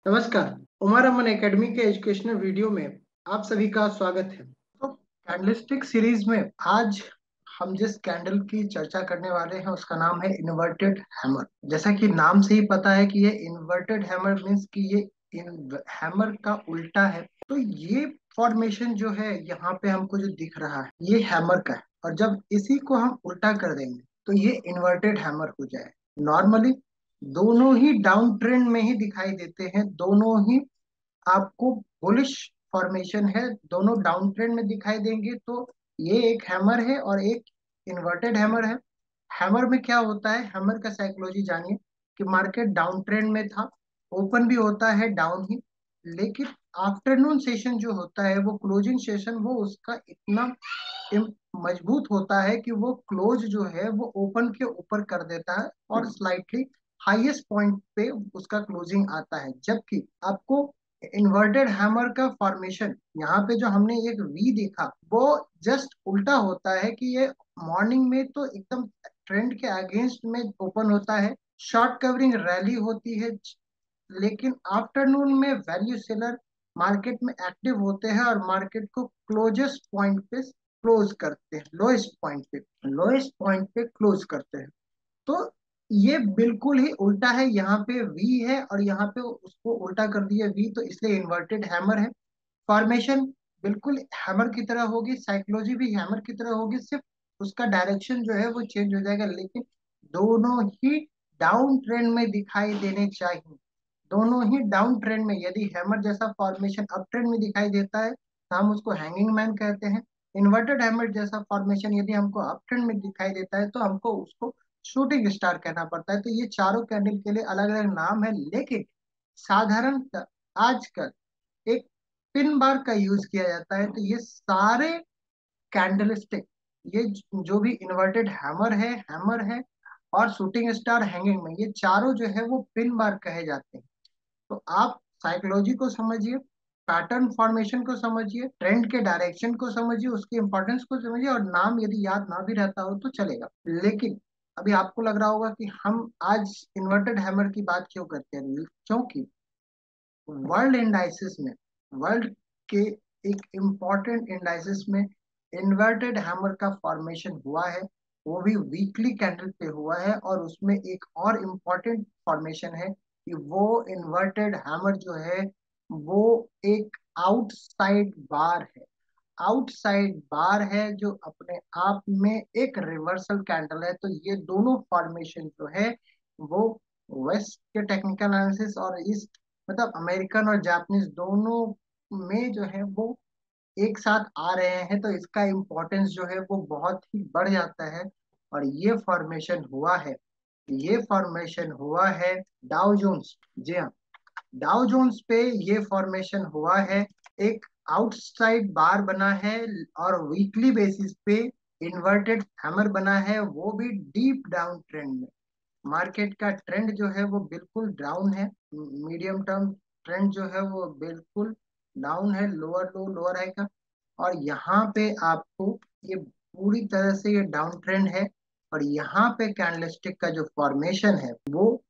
नमस्कार। उमर अमन एकेडमी के educational video में आप सभी का स्वागत है। तो कैंडलस्टिक सीरीज में आज हम जिस कैंडल की चर्चा करने वाले हैं उसका नाम है इन्वर्टेड हैमर। जैसा कि नाम से ही पता है कि ये इन्वर्टेड हैमर मीन्स कि ये हैमर का उल्टा है। तो ये फॉर्मेशन जो है यहाँ पे हमको जो दिख रहा है ये हैमर का है, और जब इसी को हम उल्टा कर देंगे तो ये इन्वर्टेड हैमर हो जाए। नॉर्मली दोनों ही डाउन ट्रेंड में ही दिखाई देते हैं, दोनों ही आपको बुलिश फॉर्मेशन है, दोनों डाउन ट्रेंड में दिखाई देंगे। तो ये एक हैमर है और एक इन्वर्टेड हैमर है। हैमर में क्या होता है, हैमर का साइकोलॉजी जानिए कि मार्केट डाउन ट्रेंड में था, ओपन भी होता है डाउन ही, लेकिन आफ्टरनून सेशन जो होता है वो क्लोजिंग सेशन वो उसका इतना मजबूत होता है कि वो क्लोज जो है वो ओपन के ऊपर कर देता है और स्लाइटली हाईएस्ट पॉइंट पे उसका क्लोजिंग आता है। जबकि आपको इन्वर्टेड हैमर का फॉर्मेशन यहाँ पे जो हमने एक वी देखा वो जस्ट उल्टा होता है कि ये मॉर्निंग में तो एकदम ट्रेंड के अगेंस्ट में ओपन होता है, शॉर्ट कवरिंग रैली होती है, लेकिन आफ्टरनून में वैल्यू सेलर मार्केट में एक्टिव होते हैं और मार्केट को क्लोजेस्ट पॉइंट पे क्लोज करते हैं, लोएस्ट पॉइंट पे क्लोज करते हैं। तो ये बिल्कुल ही उल्टा है, यहाँ पे वी है और यहाँ पे उसको उल्टा कर दिया वी, तो इसलिए इन्वर्टेड हैमर है। फॉर्मेशन बिल्कुल हैमर की तरह होगी, साइकोलॉजी भी हैमर की तरह होगी, सिर्फ उसका डायरेक्शन जो है वो चेंज हो जाएगा, लेकिन दोनों ही डाउन ट्रेंड में दिखाई देने चाहिए। दोनों ही डाउन ट्रेंड में, यदि हैमर जैसा फॉर्मेशन अप ट्रेंड में दिखाई देता है तो हम उसको हैंगिंग मैन कहते हैं। इन्वर्टेड हैमर जैसा फॉर्मेशन यदि हमको अप ट्रेंड में दिखाई देता है तो हमको उसको शूटिंग स्टार कहना पड़ता है। तो ये चारों कैंडल के लिए अलग अलग नाम है, लेकिन साधारणतः आजकल एक पिन बार का यूज किया जाता है। तो ये सारे कैंडलस्टिक, ये जो भी इन्वर्टेड हैमर है और शूटिंग स्टार हैंगिंग में, ये चारों जो है वो पिन बार कहे जाते हैं। तो आप साइकोलॉजी को समझिए, पैटर्न फॉर्मेशन को समझिए, ट्रेंड के डायरेक्शन को समझिए, उसकी इंपॉर्टेंस को समझिए, और नाम यदि याद ना भी रहता हो तो चलेगा। लेकिन अभी आपको लग रहा होगा कि हम आज इन्वर्टेड हैमर की बात क्यों करते हैं, क्योंकि वर्ल्ड इंडाइसिस में, वर्ल्ड के एक इम्पॉर्टेंट इंडाइसिस में इन्वर्टेड हैमर का फॉर्मेशन हुआ है, वो भी वीकली कैंडल पे हुआ है। और उसमें एक और इम्पॉर्टेंट फॉर्मेशन है कि वो इन्वर्टेड हैमर जो है वो एक आउटसाइड बार है, आउटसाइड बार है जो अपने आप में एक रिवर्सल कैंडल है। तो ये दोनों फॉर्मेशन जो है वो वेस्ट के टेक्निकल एनालिसिस और ईस्ट, मतलब अमेरिकन और जापानीज दोनों में जो है वो एक साथ आ रहे हैं, तो इसका इम्पोर्टेंस जो है वो बहुत ही बढ़ जाता है। और ये फॉर्मेशन हुआ है डाउ जोन्स, जी हाँ, डाउ जोन्स पे ये फॉर्मेशन हुआ है। एक आउटसाइड बार बना है और वीकली बेसिस पे इन्वर्टेड हैमर बना है, वो भी डीप डाउन ट्रेंड में। मार्केट का ट्रेंड जो है वो बिल्कुल डाउन है, मीडियम टर्म ट्रेंड जो है वो बिल्कुल डाउन है, लोअर लो लोअर हाई का। और यहाँ पे आपको ये पूरी तरह से ये डाउन ट्रेंड है, और यहाँ पे कैंडलस्टिक का जो फॉर्मेशन है वो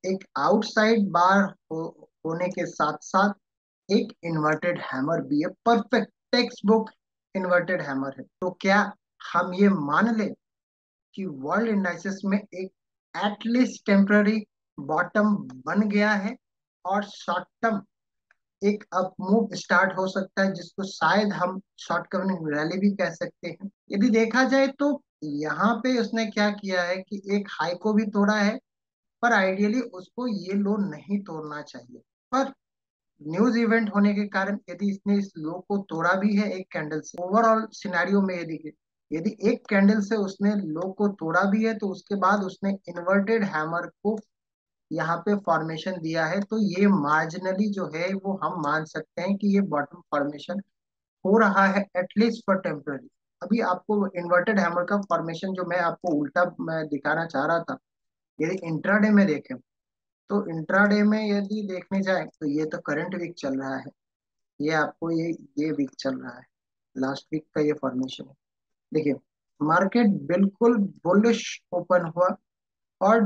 एक आउटसाइड बार होने के साथ साथ एक इन्वर्टेड हैमर भी है, perfect text book inverted hammer है। तो क्या हम ये मान लें कि वर्ल्ड इंडाइसेस में एक एटलीस्ट टेम्पररी बॉटम बन गया है और शॉर्ट टर्म एक अप मूव स्टार्ट हो सकता है, जिसको शायद हम शॉर्ट कवरिंग रैली भी कह सकते हैं। यदि देखा जाए तो यहाँ पे उसने क्या किया है कि एक हाई को भी तोड़ा है, पर आइडियली उसको ये लो नहीं तोड़ना चाहिए। पर न्यूज इवेंट होने के कारण यदि इसने इस लो को तोड़ा भी है एक कैंडल से, ओवरऑल सिनेरियो में यदि यदि एक कैंडल से उसने लो को तोड़ा भी है तो उसके बाद उसने इन्वर्टेड हैमर को यहाँ पे फॉर्मेशन दिया है, तो ये मार्जिनली जो है वो हम मान सकते हैं कि ये बॉटम फॉर्मेशन हो रहा है एटलीस्ट फॉर टेम्पररी। अभी आपको इन्वर्टेड हैमर का फॉर्मेशन जो मैं आपको उल्टा मैं दिखाना चाह रहा था, यदि इंट्राडे में देखें तो इंट्राडे में यदि देखने जाए तो ये तो करंट वीक चल रहा है, ये आपको ये वीक चल रहा है, लास्ट वीक का ये फॉर्मेशन है। देखिए, मार्केट बिल्कुल बुलिश ओपन हुआ और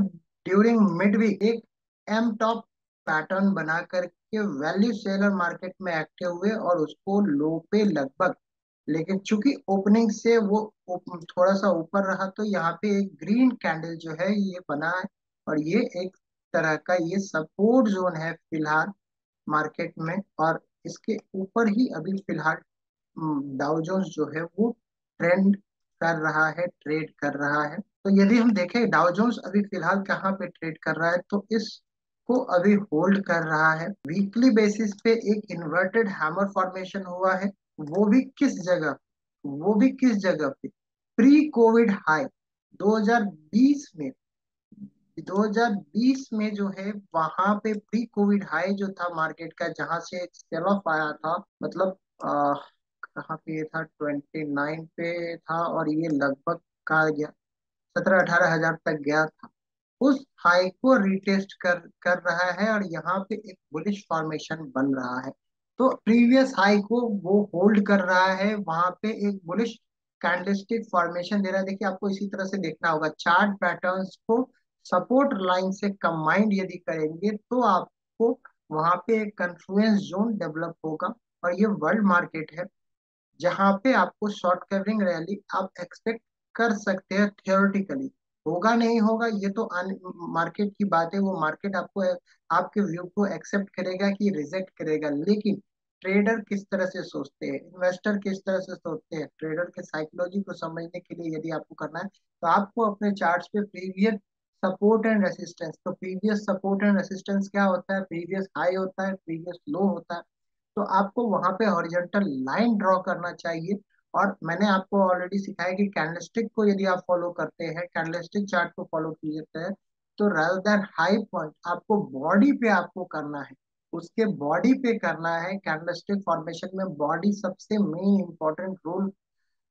ड्यूरिंग मिड वीक एक एम टॉप पैटर्न बना करके वैल्यू सेलर मार्केट में एक्टिव हुए और उसको लो पे लगभग, लेकिन चूंकि ओपनिंग से वो थोड़ा सा ऊपर रहा तो यहाँ पे एक ग्रीन कैंडल जो है ये बना है, और ये एक तरह का ये सपोर्ट जोन है फिलहाल मार्केट में। और इसके ऊपर ही अभी फिलहाल डाउ जोन्स जो है वो ट्रेंड कर रहा है, ट्रेड कर रहा है। तो यदि हम देखें डाउ जोन्स अभी फिलहाल कहाँ पे ट्रेड कर रहा है, तो इसको अभी होल्ड कर रहा है। वीकली बेसिस पे एक इन्वर्टेड हैमर फॉर्मेशन हुआ है, वो भी किस जगह, वो भी किस जगह पे, प्री कोविड हाई 2020 में, 2020 में जो है वहां पे प्री कोविड हाई जो था मार्केट का, जहां से एक सेल ऑफ आया था, मतलब कहाँ पे ये था, 29 पे था, और ये लगभग कहा गया 17-18 हजार तक गया था। उस हाई को रिटेस्ट कर कर रहा है और यहाँ पे एक बुलिश फॉर्मेशन बन रहा है। तो प्रीवियस हाई को वो होल्ड कर रहा है, वहां पे एक बुलिश कैंडलस्टिक फॉर्मेशन दे रहा है। देखिए आपको इसी तरह से देखना होगा चार्ट पैटर्न्स को, सपोर्ट लाइन से कंबाइंड यदि करेंगे तो आपको वहां पे एक कन्फ्लुएंस जोन डेवलप होगा। और ये वर्ल्ड मार्केट है जहां पे आपको शॉर्ट कवरिंग रैली आप एक्सपेक्ट कर सकते हैं थियोरेटिकली। होगा नहीं होगा ये तो मार्केट की बात है, वो मार्केट आपको आपके व्यू को एक्सेप्ट करेगा कि रिजेक्ट करेगा। लेकिन ट्रेडर किस तरह से सोचते हैं, इन्वेस्टर किस तरह से सोचते हैं, ट्रेडर के साइकोलॉजी को समझने के लिए यदि आपको करना है तो आपको अपने चार्ट्स पे प्रीवियस सपोर्ट एंड रेसिस्टेंस, तो प्रीवियस सपोर्ट एंड रेसिस्टेंस क्या होता है, प्रीवियस हाई होता है, प्रीवियस लो होता है। तो आपको वहां पे हॉरिजॉन्टल लाइन ड्रॉ करना चाहिए। और मैंने आपको ऑलरेडी सिखाया कि कैंडलस्टिक को यदि आप फॉलो करते हैं, कैंडलस्टिक चार्ट को फॉलो कीजिए हैं, तो rather देन हाई पॉइंट आपको बॉडी पे आपको करना है, उसके बॉडी पे करना है। कैंडलस्टिक फॉर्मेशन में बॉडी सबसे मेन इंपॉर्टेंट रोल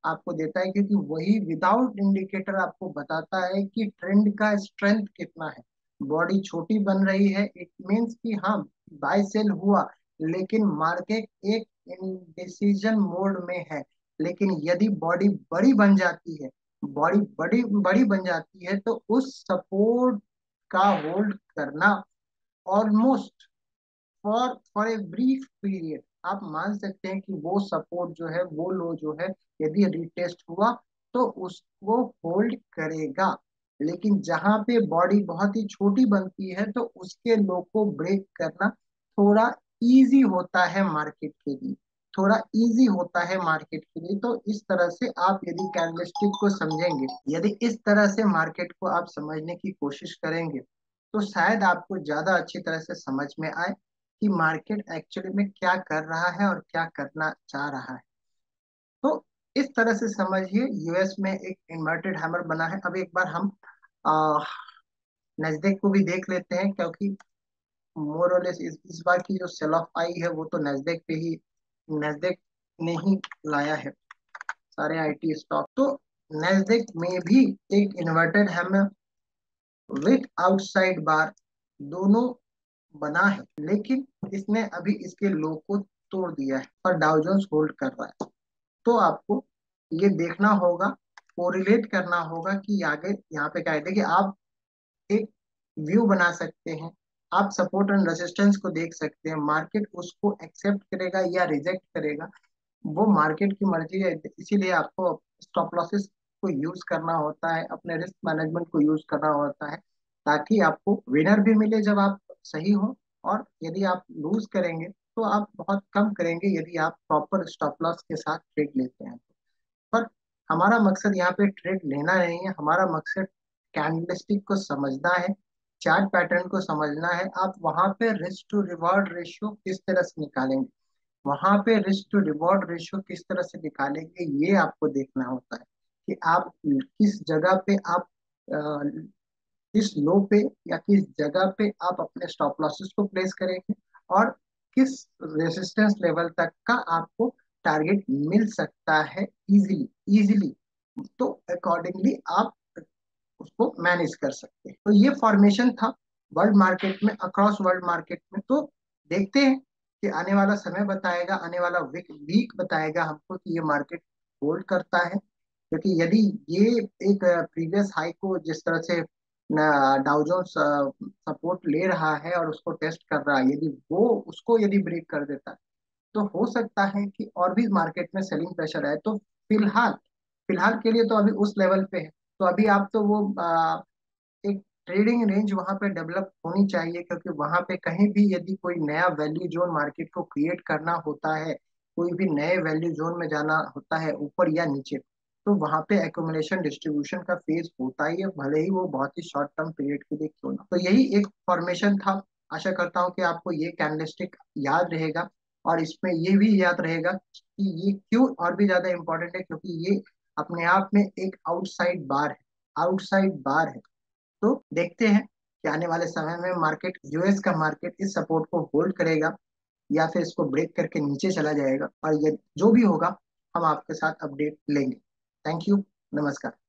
आपको देता है, क्योंकि वही विदाउट इंडिकेटर आपको बताता है कि ट्रेंड का स्ट्रेंथ कितना है। बॉडी छोटी बन रही है, इट मीन्स कि हाँ बाय सेल हुआ, लेकिन मार्केट एक इंडिसीजन मोड में है। लेकिन यदि बॉडी बड़ी बन जाती है, बॉडी बड़ी बड़ी बन जाती है, तो उस सपोर्ट का होल्ड करना almost for a brief period, आप मान सकते हैं कि वो सपोर्ट जो है, वो लो जो है, यदि रिटेस्ट हुआ तो उसको होल्ड करेगा। लेकिन जहां पे बॉडी बहुत ही छोटी बनती है तो उसके लो को ब्रेक करना थोड़ा इजी होता है मार्केट के लिए, थोड़ा इजी होता है मार्केट के लिए। तो इस तरह से आप यदि कैंडलस्टिक को समझेंगे, यदि इस तरह से मार्केट को आप समझने की कोशिश करेंगे, तो शायद आपको ज्यादा अच्छी तरह से समझ में आए कि मार्केट एक्चुअली में क्या कर रहा है और क्या करना चाह रहा है। तो इस तरह से समझिए यूएस में एक इन्वर्टेड हैमर बना है। अब एक बार हम नजदीक को भी देख लेते हैं, क्योंकि मोर और लेस इस बार की जो सेल ऑफ आई है वो तो नजदीक पे ही, नजदीक ने ही लाया है सारे आईटी स्टॉक। तो नजदीक में भी एक इन्वर्टेड हैमर विथ आउटसाइड बार दोनों बना है, लेकिन इसने अभी इसके लो को तोड़ दिया है और डाउ जोन्स होल्ड कर रहा है। तो आपको ये देखना होगा, कोरिलेट करना होगा कि आगे यहाँ पे क्या है। देखिए आप एक व्यू बना सकते हैं, आप सपोर्ट एंड रेजिस्टेंस को देख सकते हैं, मार्केट उसको एक्सेप्ट करेगा या रिजेक्ट करेगा, वो मार्केट की मर्जी है। इसीलिए आपको स्टॉप लॉसेस को यूज करना होता है, अपने रिस्क मैनेजमेंट को यूज करना होता है, ताकि आपको विनर भी मिले जब आप सही हो, और यदि आप लूज करेंगे तो आप बहुत कम करेंगे यदि आप प्रॉपर स्टॉप लॉस के साथ ट्रेड लेते हैं। पर हमारा मकसद यहाँ पे ट्रेड लेना नहीं है, हमारा मकसद कैंडलस्टिक को समझना है, चार्ट पैटर्न को समझना है। आप वहां पे रिस्क टू रिवॉर्ड रेशियो किस तरह से निकालेंगे, वहां पे रिस्क टू रिवॉर्ड रेशियो किस तरह से निकालेंगे, ये आपको देखना होता है कि आप किस जगह पे आप किस लो पे या किस जगह पे आप अपने स्टॉप लॉसेस को प्लेस करेंगे, और किस रेजिस्टेंस लेवल तक का आपको टारगेट मिल सकता है इजीली इजीली। तो अकॉर्डिंगली आप उसको मैनेज कर सकते हैं। तो ये फॉर्मेशन था वर्ल्ड मार्केट में, अक्रॉस वर्ल्ड मार्केट में। तो देखते हैं कि आने वाला समय बताएगा, आने वाला वीक वीक बताएगा हमको कि ये मार्केट होल्ड करता है। क्योंकि यदि ये एक प्रीवियस हाई को जिस तरह से डाउ जोन्स सपोर्ट ले रहा है और उसको टेस्ट कर रहा है, यदि वो उसको यदि ब्रेक कर देता है तो हो सकता है कि और भी मार्केट में सेलिंग प्रेशर है। तो फिलहाल फिलहाल के लिए तो अभी उस लेवल पे है। तो अभी आप तो वो एक ट्रेडिंग रेंज वहां पे डेवलप होनी चाहिए, क्योंकि वहां पे कहीं भी यदि कोई नया वैल्यू जोन मार्केट को क्रिएट करना होता है, कोई भी नए वैल्यू जोन में जाना होता है ऊपर या नीचे, तो वहां पे एक्यूमुलेशन डिस्ट्रीब्यूशन का फेज होता ही है, भले ही वो बहुत ही शॉर्ट टर्म पीरियड के लिए क्यों ना। तो यही एक फॉर्मेशन था। आशा करता हूँ कि आपको ये कैंडलस्टिक याद रहेगा, और इसमें ये भी याद रहेगा कि ये क्यों और भी ज्यादा इंपॉर्टेंट है, क्योंकि ये अपने आप में एक आउटसाइड बार है। आउटसाइड बार है। तो देखते हैं कि आने वाले समय में मार्केट, यूएस का मार्केट इस सपोर्ट को होल्ड करेगा या फिर इसको ब्रेक करके नीचे चला जाएगा, और ये जो भी होगा हम आपके साथ अपडेट लेंगे। Thank you. नमस्कार।